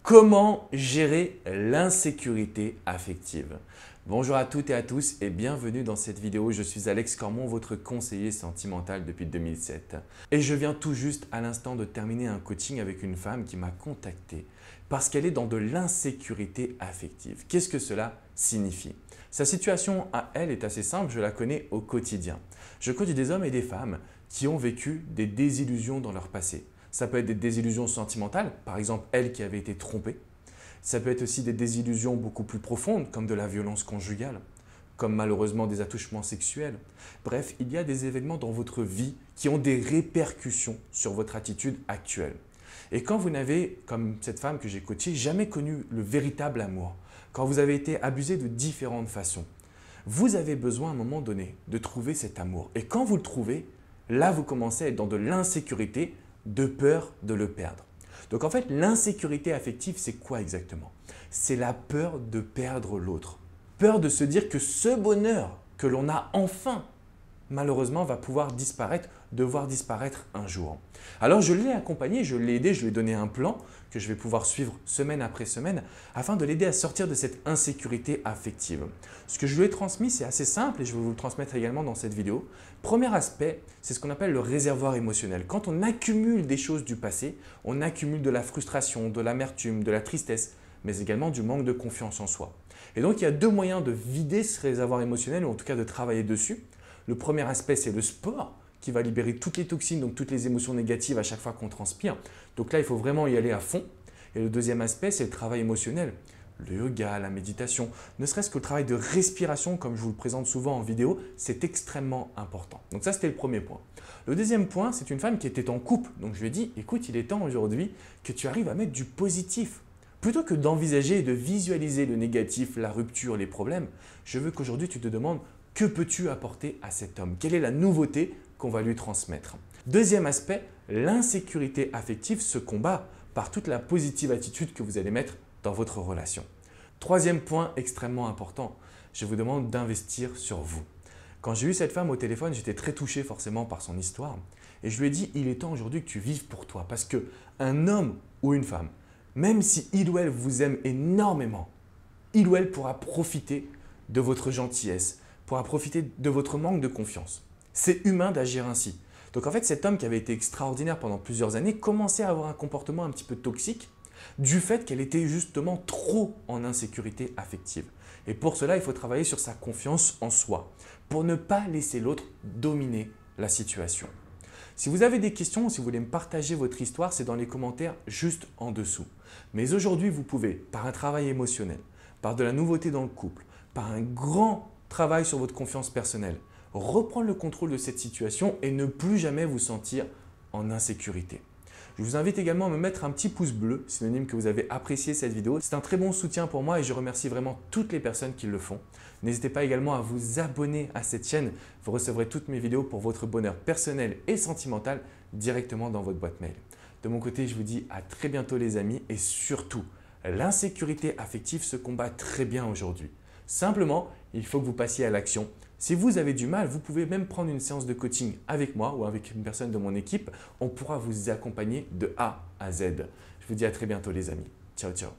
Comment gérer l'insécurité affective? Bonjour à toutes et à tous et bienvenue dans cette vidéo. Je suis Alex Cormon, votre conseiller sentimental depuis 2007. Et je viens tout juste à l'instant de terminer un coaching avec une femme qui m'a contacté parce qu'elle est dans de l'insécurité affective. Qu'est-ce que cela signifie? Sa situation à elle est assez simple, je la connais au quotidien. Je coach des hommes et des femmes qui ont vécu des désillusions dans leur passé. Ça peut être des désillusions sentimentales, par exemple elle qui avait été trompée. Ça peut être aussi des désillusions beaucoup plus profondes, comme de la violence conjugale, comme malheureusement des attouchements sexuels. Bref, il y a des événements dans votre vie qui ont des répercussions sur votre attitude actuelle. Et quand vous n'avez, comme cette femme que j'ai coachée, jamais connu le véritable amour, quand vous avez été abusé de différentes façons, vous avez besoin à un moment donné de trouver cet amour. Et quand vous le trouvez, là vous commencez à être dans de l'insécurité, de peur de le perdre. Donc en fait, l'insécurité affective, c'est quoi exactement? C'est la peur de perdre l'autre. Peur de se dire que ce bonheur que l'on a enfin, malheureusement, va pouvoir disparaître, devoir disparaître un jour. Alors je l'ai accompagné, je l'ai aidé, je lui ai donné un plan que je vais pouvoir suivre semaine après semaine afin de l'aider à sortir de cette insécurité affective. Ce que je lui ai transmis, c'est assez simple et je vais vous le transmettre également dans cette vidéo. Premier aspect, c'est ce qu'on appelle le réservoir émotionnel. Quand on accumule des choses du passé, on accumule de la frustration, de l'amertume, de la tristesse, mais également du manque de confiance en soi. Et donc, il y a deux moyens de vider ce réservoir émotionnel ou en tout cas de travailler dessus. Le premier aspect, c'est le sport qui va libérer toutes les toxines, donc toutes les émotions négatives à chaque fois qu'on transpire. Donc là, il faut vraiment y aller à fond. Et le deuxième aspect, c'est le travail émotionnel. Le yoga, la méditation, ne serait-ce que le travail de respiration, comme je vous le présente souvent en vidéo, c'est extrêmement important. Donc ça, c'était le premier point. Le deuxième point, c'est une femme qui était en couple. Donc je lui ai dit, écoute, il est temps aujourd'hui que tu arrives à mettre du positif. Plutôt que d'envisager et de visualiser le négatif, la rupture, les problèmes, je veux qu'aujourd'hui tu te demandes que peux-tu apporter à cet homme? Quelle est la nouveauté qu'on va lui transmettre? Deuxième aspect, l'insécurité affective se combat par toute la positive attitude que vous allez mettre dans votre relation. Troisième point extrêmement important, je vous demande d'investir sur vous. Quand j'ai eu cette femme au téléphone, j'étais très touché forcément par son histoire et je lui ai dit, il est temps aujourd'hui que tu vives pour toi parce qu'un homme ou une femme, même si il ou elle vous aime énormément, il ou elle pourra profiter de votre gentillesse, pourra profiter de votre manque de confiance. C'est humain d'agir ainsi. Donc en fait, cet homme qui avait été extraordinaire pendant plusieurs années commençait à avoir un comportement un petit peu toxique du fait qu'elle était justement trop en insécurité affective. Et pour cela, il faut travailler sur sa confiance en soi pour ne pas laisser l'autre dominer la situation. Si vous avez des questions ou si vous voulez me partager votre histoire, c'est dans les commentaires juste en dessous. Mais aujourd'hui, vous pouvez, par un travail émotionnel, par de la nouveauté dans le couple, par un grand travail sur votre confiance personnelle, reprendre le contrôle de cette situation et ne plus jamais vous sentir en insécurité. Je vous invite également à me mettre un petit pouce bleu, synonyme que vous avez apprécié cette vidéo. C'est un très bon soutien pour moi et je remercie vraiment toutes les personnes qui le font. N'hésitez pas également à vous abonner à cette chaîne. Vous recevrez toutes mes vidéos pour votre bonheur personnel et sentimental directement dans votre boîte mail. De mon côté, je vous dis à très bientôt les amis et surtout, l'insécurité affective se combat très bien aujourd'hui. Simplement, il faut que vous passiez à l'action. Si vous avez du mal, vous pouvez même prendre une séance de coaching avec moi ou avec une personne de mon équipe. On pourra vous accompagner de A à Z. Je vous dis à très bientôt les amis. Ciao, ciao.